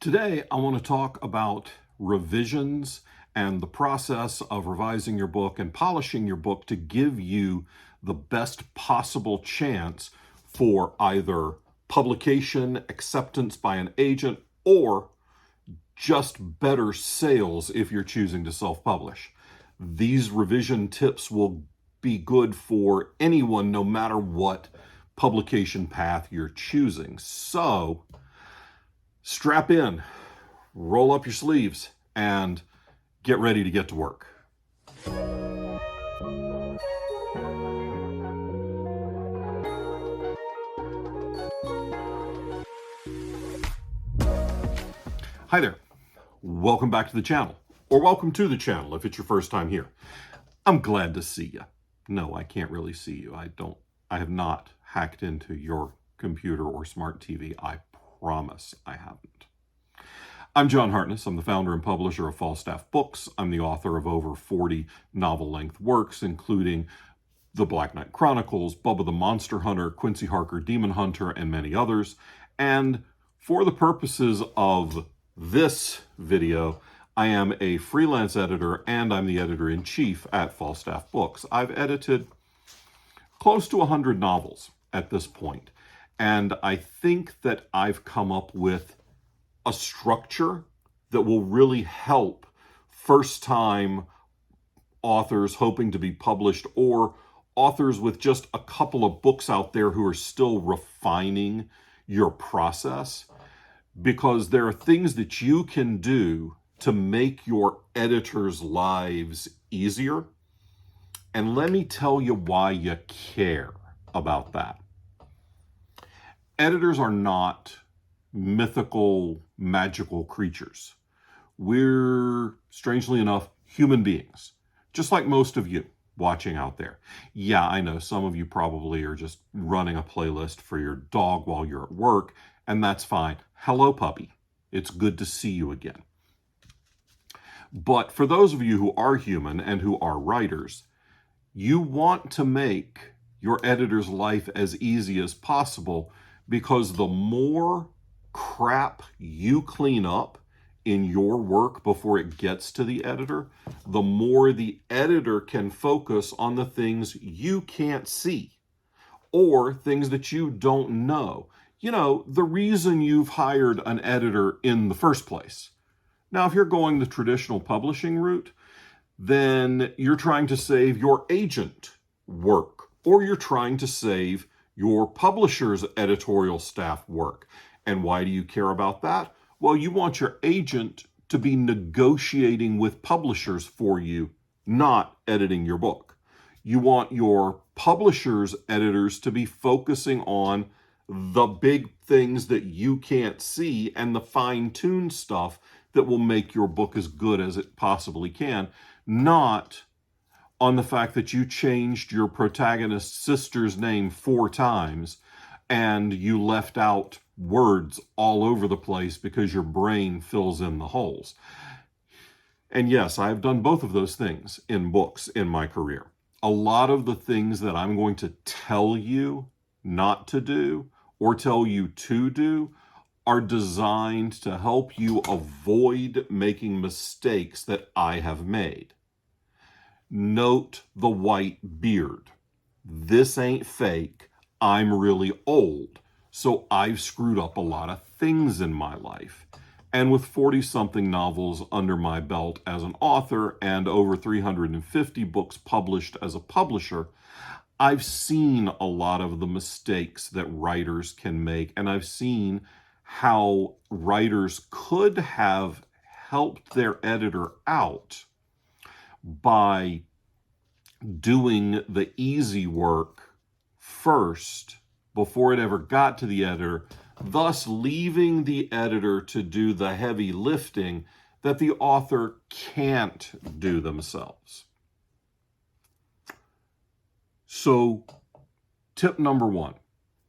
Today, I want to talk about revisions and the process of revising your book and polishing your book to give you the best possible chance for either publication, acceptance by an agent, or just better sales if you're choosing to self-publish. These revision tips will be good for anyone, no matter what publication path you're choosing. So, strap in, roll up your sleeves, and get ready to get to work. Hi there. Welcome back to the channel, or welcome to the channel if it's your first time here. I'm glad to see you. No, I can't really see you. I have not hacked into your computer or smart TV. I promise I haven't. I'm John Hartness. I'm the founder and publisher of Falstaff Books. I'm the author of over 40 novel-length works, including The Black Knight Chronicles, Bubba the Monster Hunter, Quincy Harker Demon Hunter, and many others. And for the purposes of this video, I am a freelance editor and I'm the editor-in-chief at Falstaff Books. I've edited close to 100 novels at this point, and I think that I've come up with a structure that will really help first-time authors hoping to be published, or authors with just a couple of books out there who are still refining your process, because there are things that you can do to make your editors' lives easier. And let me tell you why you care about that. Editors are not mythical, magical creatures. We're, strangely enough, human beings, just like most of you watching out there. Yeah, I know some of you probably are just running a playlist for your dog while you're at work, and that's fine. Hello, puppy. It's good to see you again. But for those of you who are human and who are writers, you want to make your editor's life as easy as possible, because the more crap you clean up in your work before it gets to the editor, the more the editor can focus on the things you can't see or things that you don't know. You know, the reason you've hired an editor in the first place. Now, if you're going the traditional publishing route, then you're trying to save your agent work, or you're trying to save your publisher's editorial staff work. And why do you care about that? Well, you want your agent to be negotiating with publishers for you, not editing your book. You want your publisher's editors to be focusing on the big things that you can't see and the fine-tuned stuff that will make your book as good as it possibly can, not on the fact that you changed your protagonist's sister's name 4 times and you left out words all over the place because your brain fills in the holes. And yes, I've done both of those things in books in my career. A lot of the things that I'm going to tell you not to do or tell you to do are designed to help you avoid making mistakes that I have made. Note the white beard. This ain't fake. I'm really old, so I've screwed up a lot of things in my life. And with 40-something novels under my belt as an author and over 350 books published as a publisher, I've seen a lot of the mistakes that writers can make, and I've seen how writers could have helped their editor out by doing the easy work first before it ever got to the editor, thus leaving the editor to do the heavy lifting that the author can't do themselves. So, tip number 1,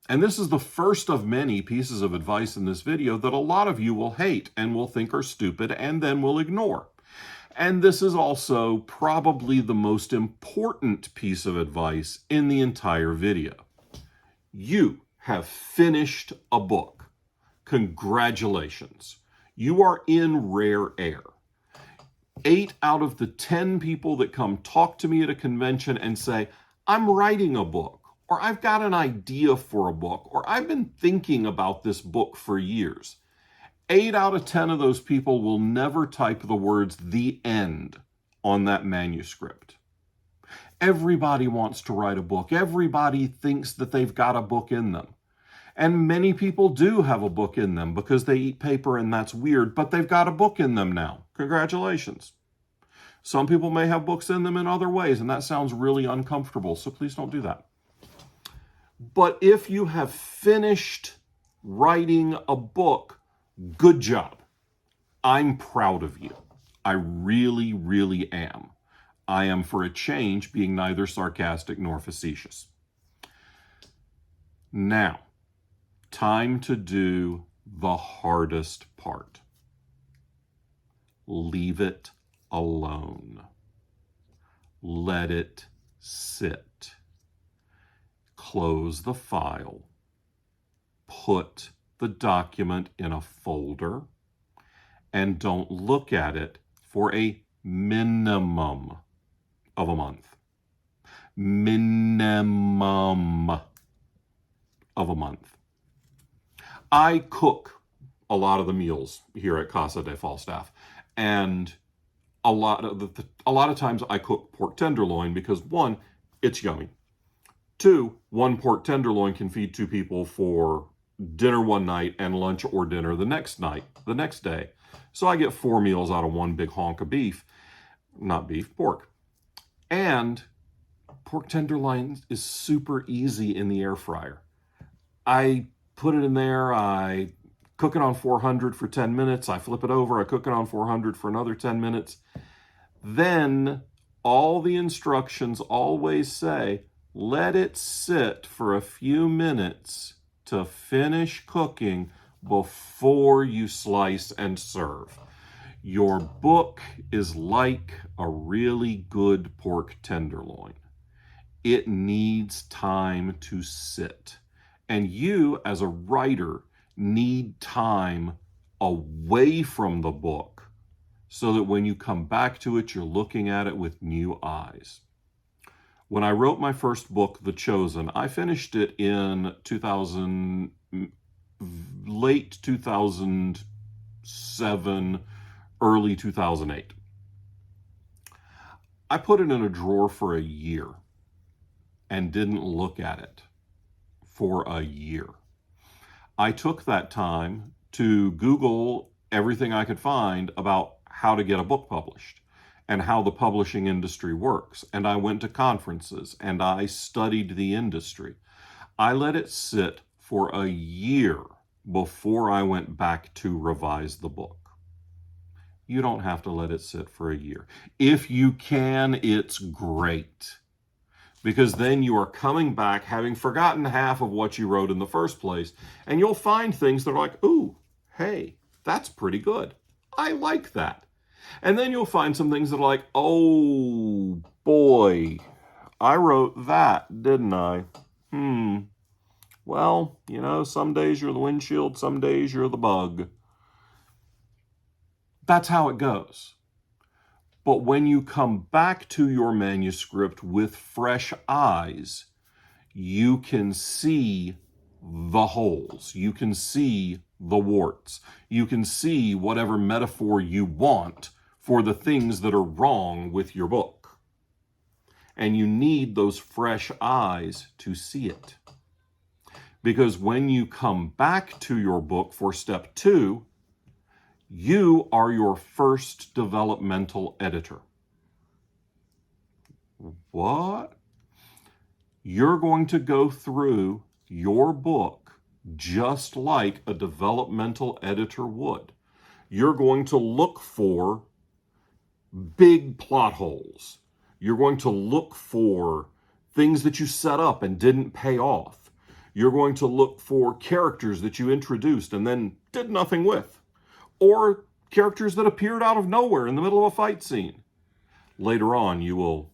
and this is the first of many pieces of advice in this video that a lot of you will hate and will think are stupid and then will ignore. And this is also probably the most important piece of advice in the entire video. You have finished a book. Congratulations. You are in rare air. 8 out of the 10 people that come talk to me at a convention and say, I'm writing a book, or I've got an idea for a book, or I've been thinking about this book for years. 8 out of 10 of those people will never type the words "the end" on that manuscript. Everybody wants to write a book. Everybody thinks that they've got a book in them. And many people do have a book in them because they eat paper and that's weird, but they've got a book in them now. Congratulations. Some people may have books in them in other ways, and that sounds really uncomfortable, so please don't do that. But if you have finished writing a book, good job. I'm proud of you. I really, really am. I am, for a change, being neither sarcastic nor facetious. Now, time to do the hardest part. Leave it alone. Let it sit. Close the file. Put the document in a folder and don't look at it for a minimum of a month. Minimum of a month. I cook a lot of the meals here at Casa de Falstaff, and a lot of times I cook pork tenderloin because 1, it's yummy. 2, 1 pork tenderloin can feed 2 people for dinner one night and lunch or dinner the next day. So I get 4 meals out of 1 big honk of beef. Not beef, pork. And pork tenderloin is super easy in the air fryer. I put it in there, I cook it on 400 for 10 minutes, I flip it over, I cook it on 400 for another 10 minutes. Then all the instructions always say, let it sit for a few minutes to finish cooking before you slice and serve. Your book is like a really good pork tenderloin. It needs time to sit. And you, as a writer, need time away from the book so that when you come back to it, you're looking at it with new eyes. When I wrote my first book, The Chosen, I finished it in late 2007, early 2008. I put it in a drawer for a year and didn't look at it for a year. I took that time to Google everything I could find about how to get a book published and how the publishing industry works. And I went to conferences and I studied the industry. I let it sit for a year before I went back to revise the book. You don't have to let it sit for a year. If you can, it's great. Because then you are coming back having forgotten half of what you wrote in the first place, and you'll find things that are like, ooh, hey, that's pretty good. I like that. And then you'll find some things that are like, oh boy, I wrote that, didn't I? Well, some days you're the windshield, some days you're the bug. That's how it goes. But when you come back to your manuscript with fresh eyes, you can see the holes. You can see the warts. You can see whatever metaphor you want for the things that are wrong with your book. And you need those fresh eyes to see it. Because when you come back to your book for step 2, you are your first developmental editor. What? You're going to go through your book just like a developmental editor would. You're going to look for big plot holes. You're going to look for things that you set up and didn't pay off. You're going to look for characters that you introduced and then did nothing with. Or characters that appeared out of nowhere in the middle of a fight scene. Later on, you will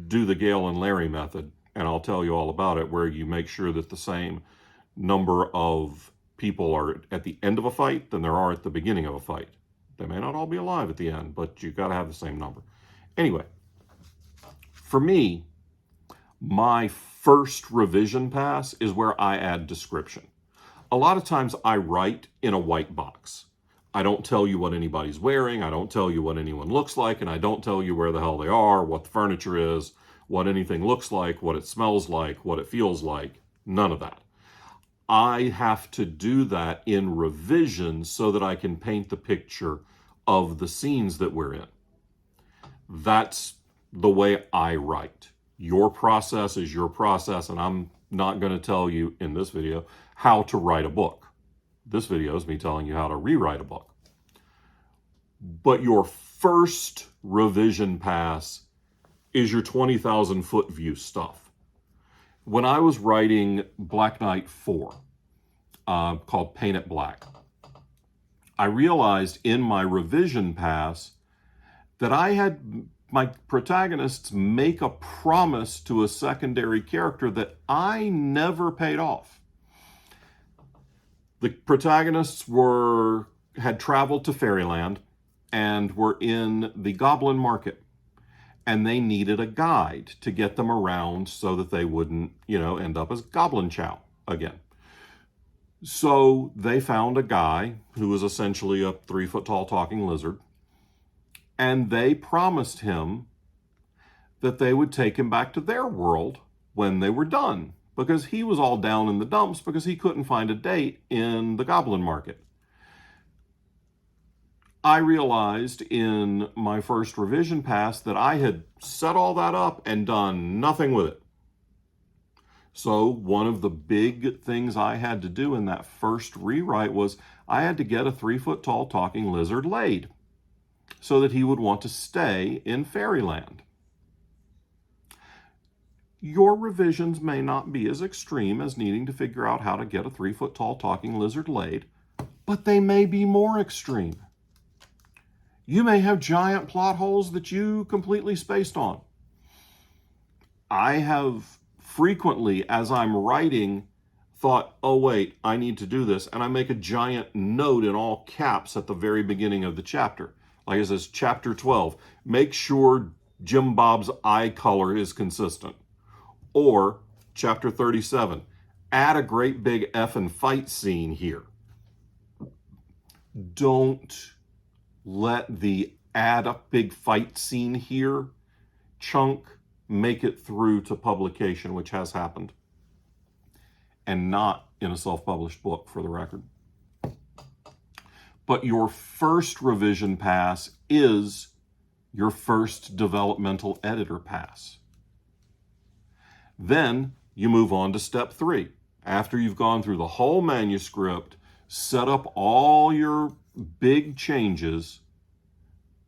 do the Gail and Larry method, and I'll tell you all about it, where you make sure that the same number of people are at the end of a fight than there are at the beginning of a fight. They may not all be alive at the end, but you got to have the same number. Anyway, for me, my first revision pass is where I add description. A lot of times I write in a white box. I don't tell you what anybody's wearing, I don't tell you what anyone looks like, and I don't tell you where the hell they are, what the furniture is, what anything looks like, what it smells like, what it feels like. None of that. I have to do that in revision so that I can paint the picture of the scenes that we're in. That's the way I write. Your process is your process, and I'm not going to tell you in this video how to write a book. This video is me telling you how to rewrite a book. But your first revision pass is your 20,000 foot view stuff. When I was writing Black Knight 4, called Paint It Black, I realized in my revision pass that I had my protagonists make a promise to a secondary character that I never paid off. The protagonists had traveled to Fairyland and were in the goblin market, and they needed a guide to get them around so that they wouldn't, end up as Goblin Chow again. So they found a guy who was essentially a 3-foot-tall talking lizard, and they promised him that they would take him back to their world when they were done, because he was all down in the dumps because he couldn't find a date in the goblin market. I realized in my first revision pass that I had set all that up and done nothing with it. So one of the big things I had to do in that first rewrite was I had to get a 3-foot-tall talking lizard laid so that he would want to stay in Fairyland. Your revisions may not be as extreme as needing to figure out how to get a 3-foot-tall talking lizard laid, but they may be more extreme. You may have giant plot holes that you completely spaced on. I have frequently, as I'm writing, thought, oh wait, I need to do this, and I make a giant note in all caps at the very beginning of the chapter. Like it says, chapter 12, make sure Jim Bob's eye color is consistent. Or chapter 37, add a great big effing fight scene here. Don't let the add a big fight scene here chunk make it through to publication, which has happened, and not in a self-published book, for the record. But your first revision pass is your first developmental editor pass. Then you move on to step 3. After you've gone through the whole manuscript, set up all your big changes,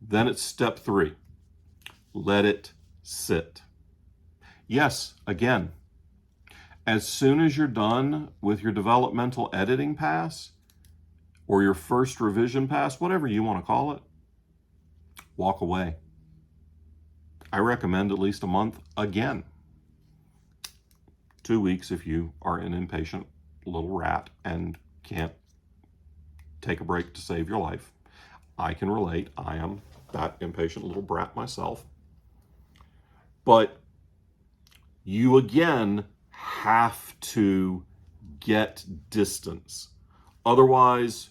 then it's step 3. Let it sit. Yes, again, as soon as you're done with your developmental editing pass or your first revision pass, whatever you want to call it, walk away. I recommend at least a month again. 2 weeks if you are an impatient little rat and can't take a break to save your life. I can relate. I am that impatient little brat myself. But you again have to get distance. Otherwise,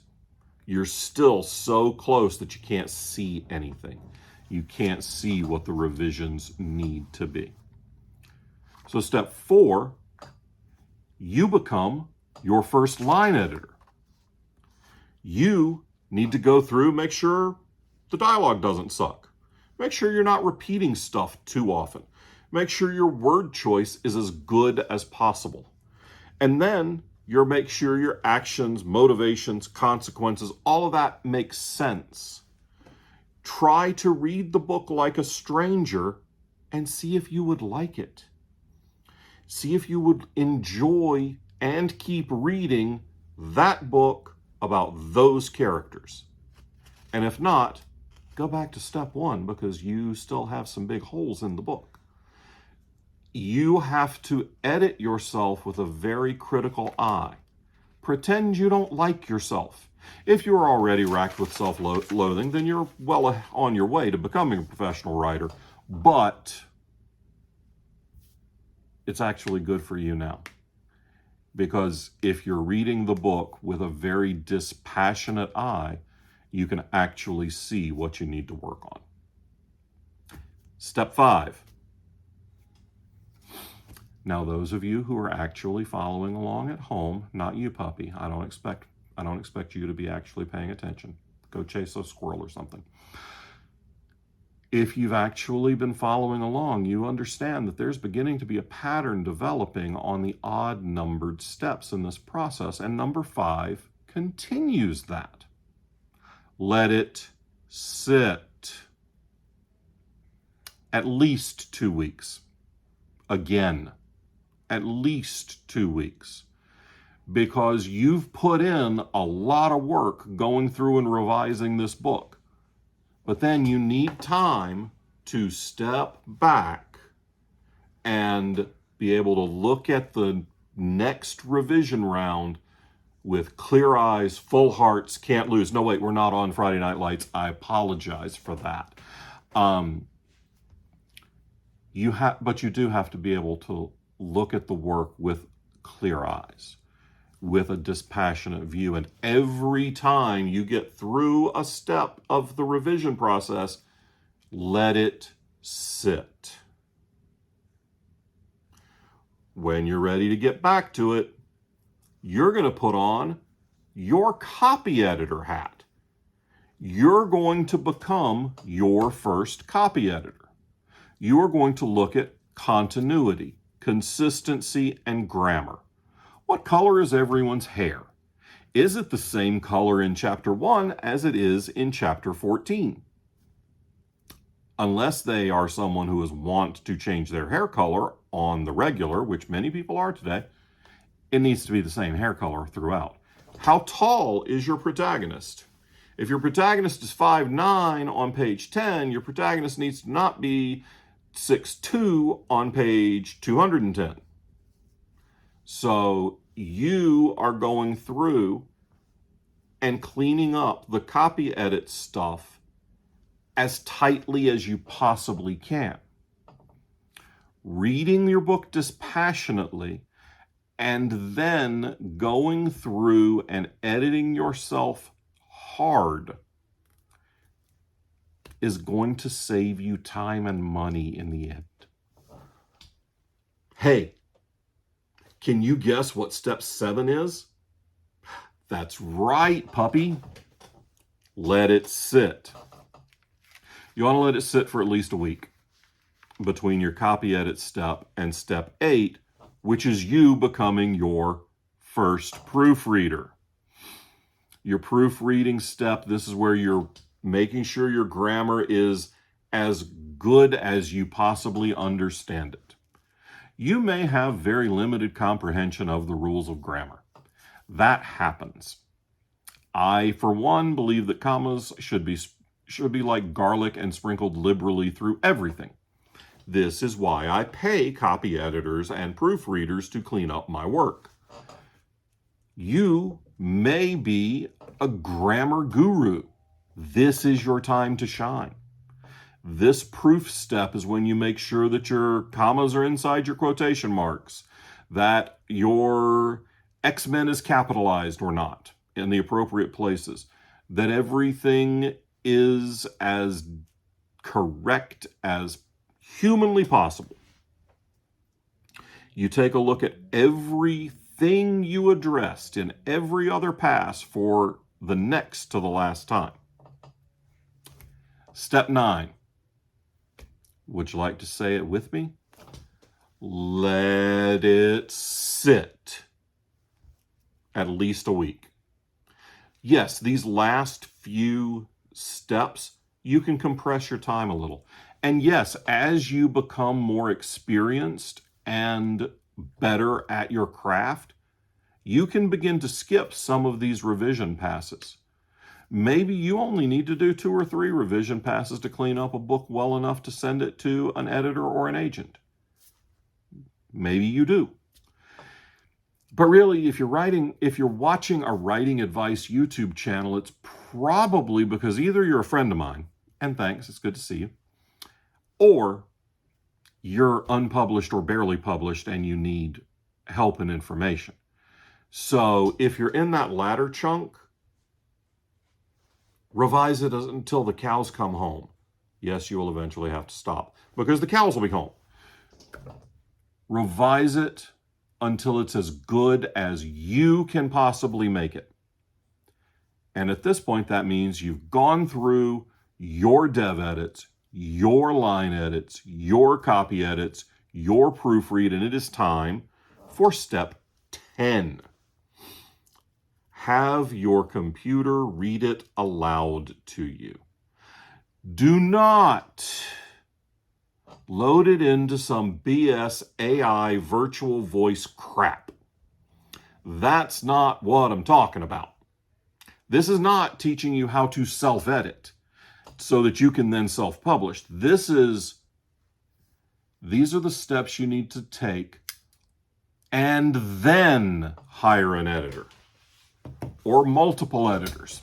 you're still so close that you can't see anything. You can't see what the revisions need to be. So step 4, you become your first line editor. You need to go through, make sure the dialogue doesn't suck. Make sure you're not repeating stuff too often. Make sure your word choice is as good as possible. And then make sure your actions, motivations, consequences, all of that makes sense. Try to read the book like a stranger and see if you would like it. See if you would enjoy and keep reading that book about those characters. And if not, go back to step 1 because you still have some big holes in the book. You have to edit yourself with a very critical eye. Pretend you don't like yourself. If you're already racked with self-loathing, then you're well on your way to becoming a professional writer. But it's actually good for you now. Because if you're reading the book with a very dispassionate eye, you can actually see what you need to work on. Step 5. Now, those of you who are actually following along at home, not you, puppy. I don't expect you to be actually paying attention. Go chase a squirrel or something. If you've actually been following along, you understand that there's beginning to be a pattern developing on the odd numbered steps in this process, and number 5 continues that. Let it sit. At least 2 weeks. Again, at least 2 weeks. Because you've put in a lot of work going through and revising this book. But then you need time to step back and be able to look at the next revision round with clear eyes, full hearts, can't lose. No, wait, we're not on Friday Night Lights. I apologize for that. But you do have to be able to look at the work with clear eyes, with a dispassionate view. And every time you get through a step of the revision process, let it sit. When you're ready to get back to it, you're going to put on your copy editor hat. You're going to become your first copy editor. You are going to look at continuity, consistency, and grammar. What color is everyone's hair? Is it the same color in chapter 1 as it is in chapter 14? Unless they are someone who is wont to change their hair color on the regular, which many people are today, it needs to be the same hair color throughout. How tall is your protagonist? If your protagonist is 5'9" on page 10, your protagonist needs to not be 6'2" on page 210. So you are going through and cleaning up the copy edit stuff as tightly as you possibly can. Reading your book dispassionately and then going through and editing yourself hard is going to save you time and money in the end. Hey, can you guess what step 7 is? That's right, puppy. Let it sit. You want to let it sit for at least a week between your copy edit step and step 8, which is you becoming your first proofreader. Your proofreading step, this is where you're making sure your grammar is as good as you possibly understand it. You may have very limited comprehension of the rules of grammar. That happens. I, for one, believe that commas should be like garlic and sprinkled liberally through everything. This is why I pay copy editors and proofreaders to clean up my work. You may be a grammar guru. This is your time to shine. This proof step is when you make sure that your commas are inside your quotation marks, that your X-Men is capitalized or not in the appropriate places, that everything is as correct as humanly possible. You take a look at everything you addressed in every other pass for the next to the last time. Step 9. Would you like to say it with me? Let it sit. At least a week. Yes, these last few steps, you can compress your time a little. And yes, as you become more experienced and better at your craft, you can begin to skip some of these revision passes. Maybe you only need to do 2 or 3 revision passes to clean up a book well enough to send it to an editor or an agent. Maybe you do. But really, if you're watching a writing advice YouTube channel, it's probably because either you're a friend of mine, and thanks, it's good to see you, or you're unpublished or barely published and you need help and information. So if you're in that latter chunk, revise it until the cows come home. Yes, you will eventually have to stop because the cows will be home. Revise it until it's as good as you can possibly make it. And at this point, that means you've gone through your dev edits, your line edits, your copy edits, your proofread, and it is time for step 10. Have your computer read it aloud to you. Do not load it into some BS AI virtual voice crap. That's not what I'm talking about. This is not teaching you how to self-edit so that you can then self-publish. These are the steps you need to take and then hire an editor or multiple editors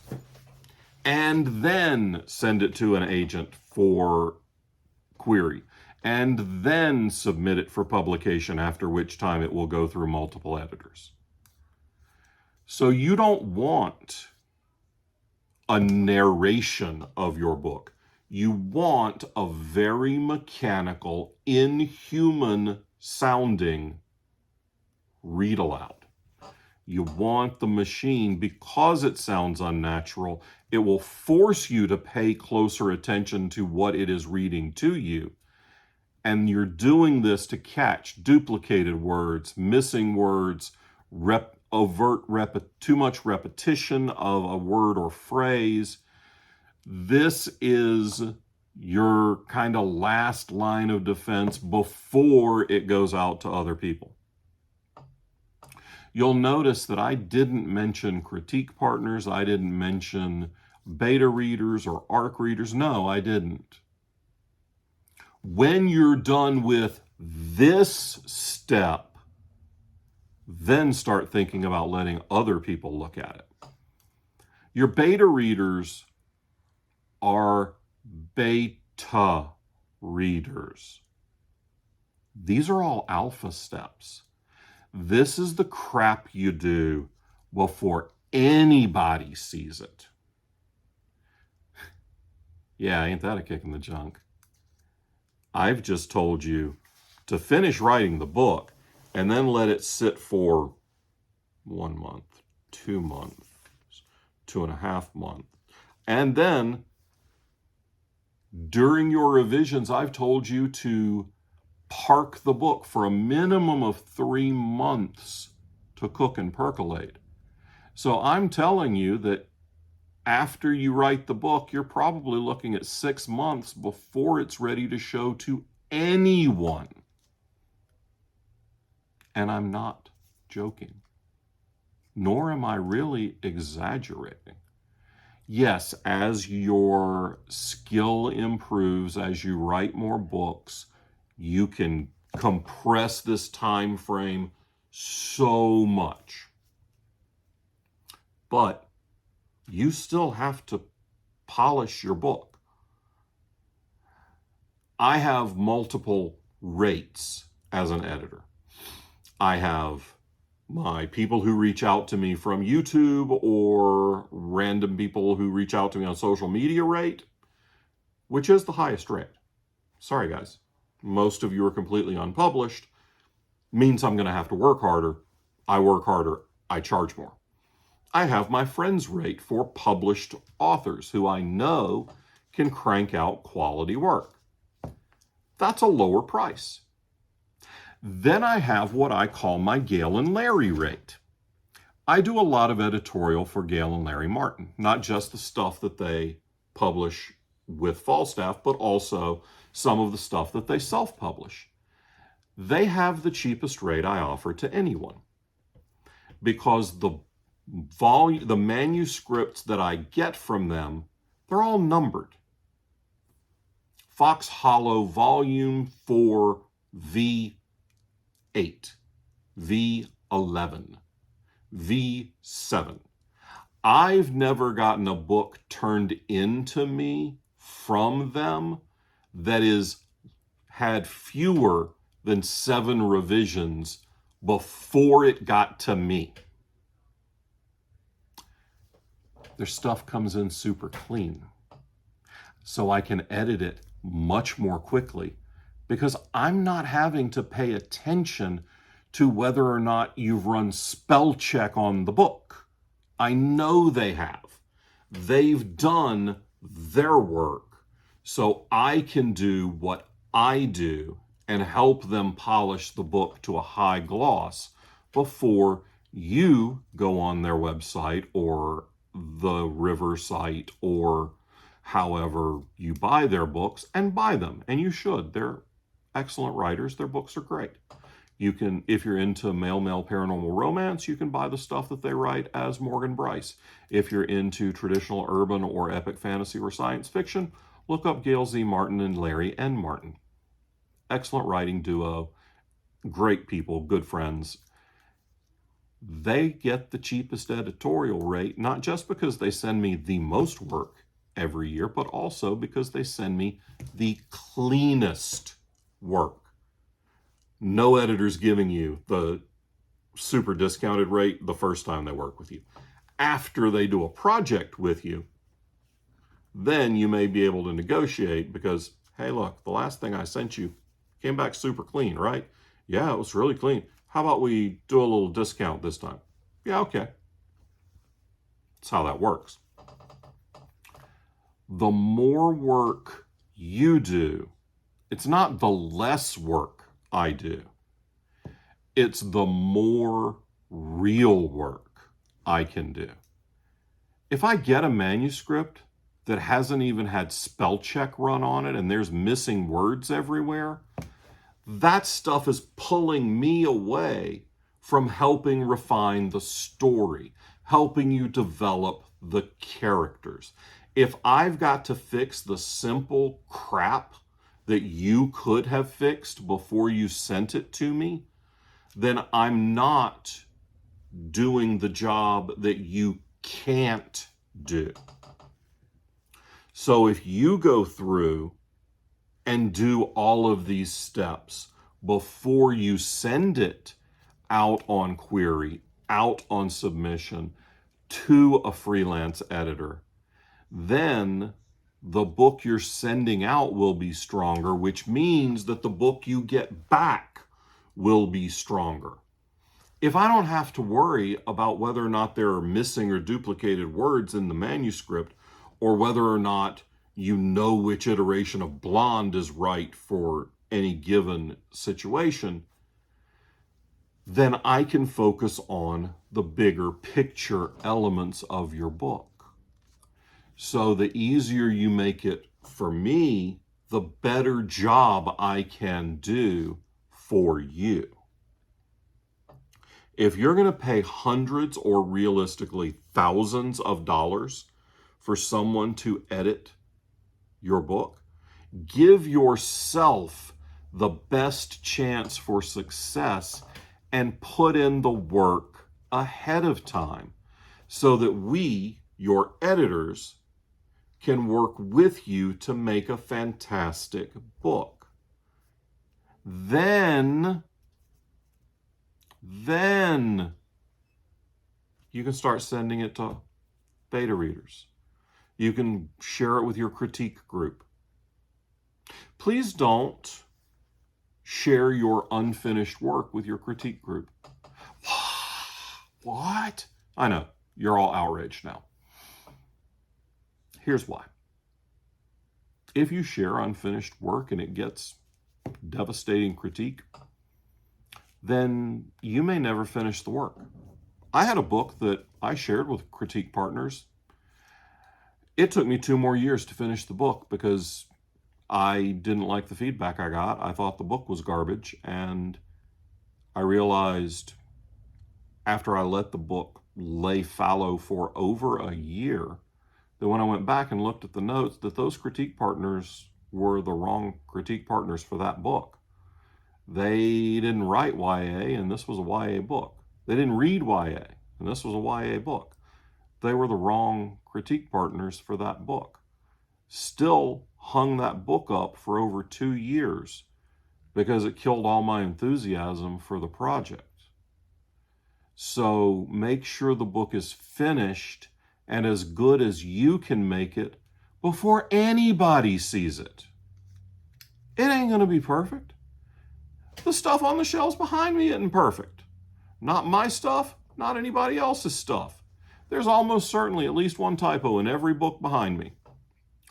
and then send it to an agent for query and then submit it for publication, after which time it will go through multiple editors. So you don't want a narration of your book. You want a very mechanical, inhuman sounding read aloud. You want the machine, because it sounds unnatural, it will force you to pay closer attention to what it is reading to you. And you're doing this to catch duplicated words, missing words, too much repetition of a word or phrase. This is your kind of last line of defense before it goes out to other people. You'll notice that I didn't mention critique partners. I didn't mention beta readers or ARC readers. No, I didn't. When you're done with this step, then start thinking about letting other people look at it. Your beta readers are beta readers. These are all alpha steps. This is the crap you do before anybody sees it. Yeah, ain't that a kick in the junk? I've just told you to finish writing the book and then let it sit for 1 month, 2 months, 2.5 months. And then during your revisions, I've told you to park the book for a minimum of 3 months to cook and percolate. So I'm telling you that after you write the book, you're probably looking at 6 months before it's ready to show to anyone. And I'm not joking, nor am I really exaggerating. Yes, as your skill improves, as you write more books, you can compress this time frame so much. But you still have to polish your book. I have multiple rates as an editor. I have my people who reach out to me from YouTube or random people who reach out to me on social media rate, which is the highest rate. Sorry, guys. Most of you are completely unpublished. Means I'm going to have to work harder. I work harder. I charge more. I have my friends rate for published authors who I know can crank out quality work. That's a lower price. Then I have what I call my Gail and Larry rate. I do a lot of editorial for Gail and Larry Martin, not just the stuff that they publish with Falstaff, but also some of the stuff that they self-publish. They have the cheapest rate I offer to anyone because the manuscripts that I get from them, they're all numbered. Fox Hollow Volume 4 V8, V11. V7. I've never gotten a book turned into me from them that is had fewer than 7 revisions before it got to me. Their stuff comes in super clean, so I can edit it much more quickly because I'm not having to pay attention to whether or not you've run spell check on the book. I know they have. They've done their work, so I can do what I do and help them polish the book to a high gloss before you go on their website or the River site or however you buy their books and buy them. And you should. They're excellent writers. Their books are great. You can, if you're into male paranormal romance, you can buy the stuff that they write as Morgan Bryce. If you're into traditional urban or epic fantasy or science fiction, look up Gail Z. Martin and Larry N. Martin. Excellent writing duo, great people, good friends. They get the cheapest editorial rate, not just because they send me the most work every year, but also because they send me the cleanest work. No editor's giving you the super discounted rate the first time they work with you. After they do a project with you, then you may be able to negotiate because, hey, look, the last thing I sent you came back super clean, right? Yeah, it was really clean. How about we do a little discount this time? Yeah, okay. That's how that works. The more work you do, it's not the less work I do. It's the more real work I can do. If I get a manuscript that hasn't even had spell check run on it and there's missing words everywhere, that stuff is pulling me away from helping refine the story, helping you develop the characters. If I've got to fix the simple crap that you could have fixed before you sent it to me, then I'm not doing the job that you can't do. So if you go through and do all of these steps before you send it out on query, out on submission to a freelance editor, then the book you're sending out will be stronger, which means that the book you get back will be stronger. If I don't have to worry about whether or not there are missing or duplicated words in the manuscript, or whether or not you know which iteration of blonde is right for any given situation, then I can focus on the bigger picture elements of your book. So the easier you make it for me, the better job I can do for you. If you're going to pay hundreds or realistically thousands of dollars for someone to edit your book, give yourself the best chance for success and put in the work ahead of time so that we, your editors, can work with you to make a fantastic book. Then you can start sending it to beta readers. You can share it with your critique group. Please don't share your unfinished work with your critique group. What? I know, you're all outraged now. Here's why. If you share unfinished work and it gets devastating critique, then you may never finish the work. I had a book that I shared with critique partners. It took me 2 more years to finish the book because I didn't like the feedback I got. I thought the book was garbage, and I realized after I let the book lay fallow for over a year that when I went back and looked at the notes, that those critique partners were the wrong critique partners for that book. They didn't write YA, and this was a YA book. They didn't read YA. and this was a YA book. They were the wrong critique partners for that book. Still hung that book up for over 2 years because it killed all my enthusiasm for the project. So make sure the book is finished and as good as you can make it before anybody sees it. It ain't going to be perfect. The stuff on the shelves behind me isn't perfect. Not my stuff, not anybody else's stuff. There's almost certainly at least one typo in every book behind me,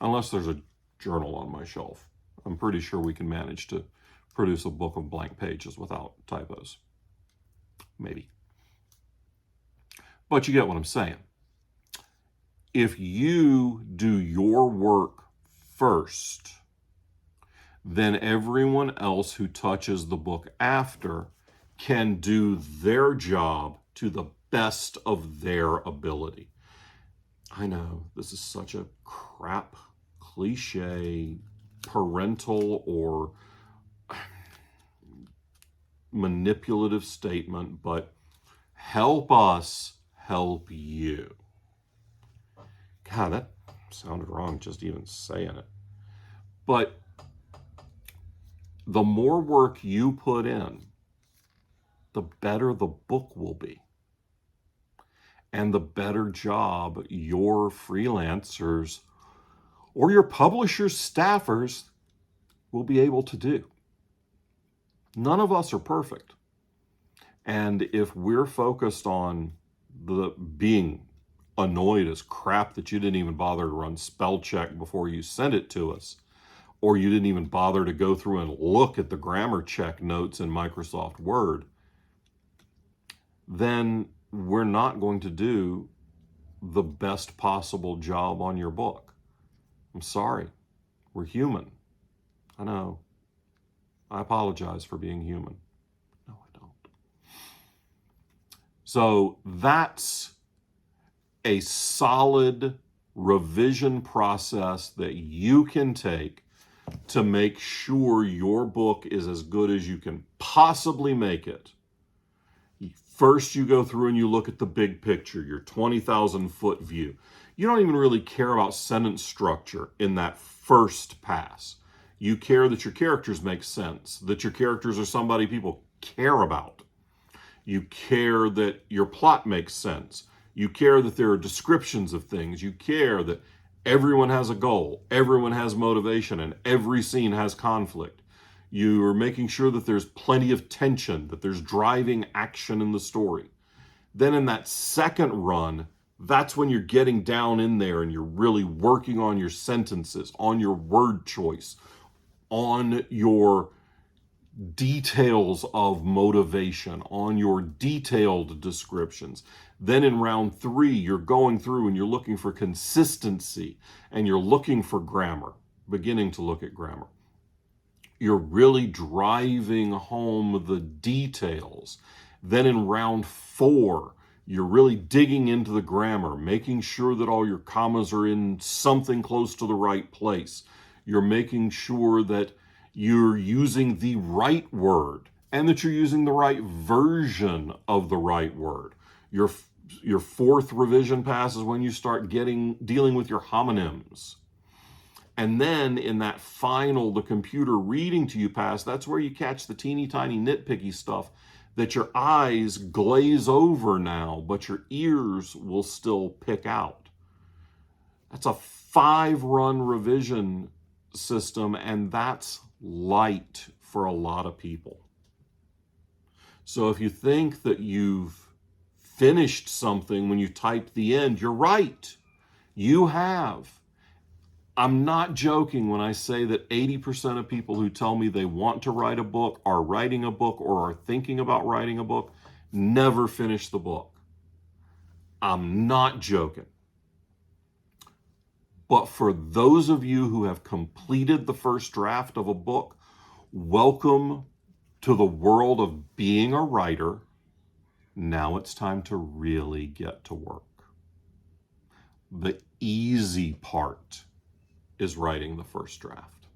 unless there's a journal on my shelf. I'm pretty sure we can manage to produce a book of blank pages without typos. Maybe. But you get what I'm saying. If you do your work first, then everyone else who touches the book after can do their job to the best of their ability. I know this is such a crap, cliche, parental or manipulative statement, but help us help you. God, that sounded wrong just even saying it. But the more work you put in, the better the book will be. And the better job your freelancers or your publisher's staffers will be able to do. None of us are perfect. And if we're focused on the being annoyed as crap that you didn't even bother to run spell check before you sent it to us, or you didn't even bother to go through and look at the grammar check notes in Microsoft Word, then we're not going to do the best possible job on your book. I'm sorry. We're human. I know. I apologize for being human. No, I don't. So that's a solid revision process that you can take to make sure your book is as good as you can possibly make it. First, you go through and you look at the big picture, your 20,000 foot view. You don't even really care about sentence structure in that first pass. You care that your characters make sense, that your characters are somebody people care about. You care that your plot makes sense. You care that there are descriptions of things. You care that everyone has a goal, everyone has motivation, and every scene has conflict. You are making sure that there's plenty of tension, that there's driving action in the story. Then in that second run, that's when you're getting down in there and you're really working on your sentences, on your word choice, on your details of motivation, on your detailed descriptions. Then in round 3, you're going through and you're looking for consistency and you're looking for grammar, beginning to look at grammar. You're really driving home the details. Then in round 4, you're really digging into the grammar, making sure that all your commas are in something close to the right place. You're making sure that you're using the right word and that you're using the right version of the right word. Your 4th revision pass is when you start dealing with your homonyms. And then in that final, the computer reading to you pass, that's where you catch the teeny tiny nitpicky stuff that your eyes glaze over now, but your ears will still pick out. That's a 5-run revision system, and that's light for a lot of people. So if you think that you've finished something when you type the end, you're right. You have. I'm not joking when I say that 80% of people who tell me they want to write a book, are writing a book, or are thinking about writing a book, never finish the book. I'm not joking. But for those of you who have completed the first draft of a book, welcome to the world of being a writer. Now it's time to really get to work. The easy part is writing the first draft.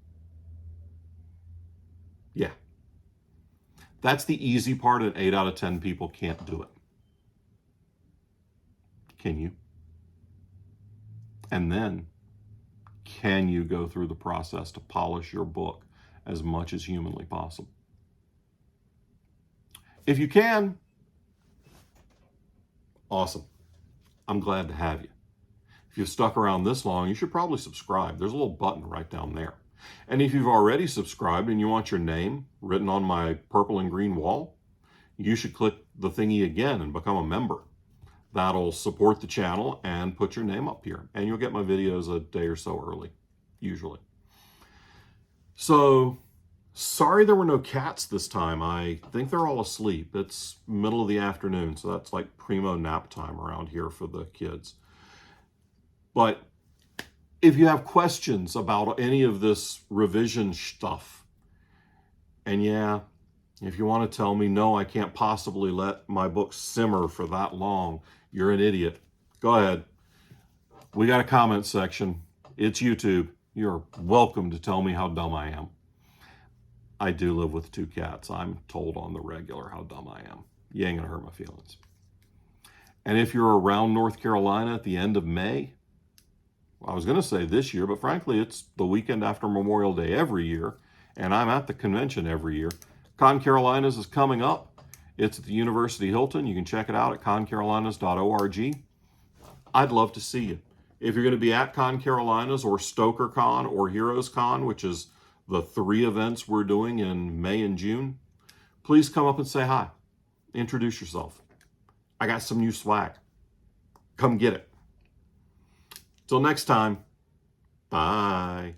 Yeah. That's the easy part, and 8 out of 10 people can't do it. Can you? And then, can you go through the process to polish your book as much as humanly possible? If you can, awesome. I'm glad to have you. If you've stuck around this long, you should probably subscribe. There's a little button right down there. And if you've already subscribed and you want your name written on my purple and green wall, you should click the thingy again and become a member. That'll support the channel and put your name up here. And you'll get my videos a day or so early, usually. So, sorry there were no cats this time. I think they're all asleep. It's middle of the afternoon, so that's like primo nap time around here for the kids. But if you have questions about any of this revision stuff, and yeah, if you want to tell me, no, I can't possibly let my book simmer for that long, you're an idiot. Go ahead. We got a comment section. It's YouTube. You're welcome to tell me how dumb I am. I do live with 2 cats. I'm told on the regular how dumb I am. You ain't gonna hurt my feelings. And if you're around North Carolina at the end of May, I was gonna say this year, but frankly, it's the weekend after Memorial Day every year, and I'm at the convention every year. Con Carolinas is coming up. It's at the University Hilton. You can check it out at concarolinas.org. I'd love to see you. If you're going to be at Con Carolinas or Stoker Con or Heroes Con, which is the 3 events we're doing in May and June, please come up and say hi. Introduce yourself. I got some new swag. Come get it. Till next time, bye.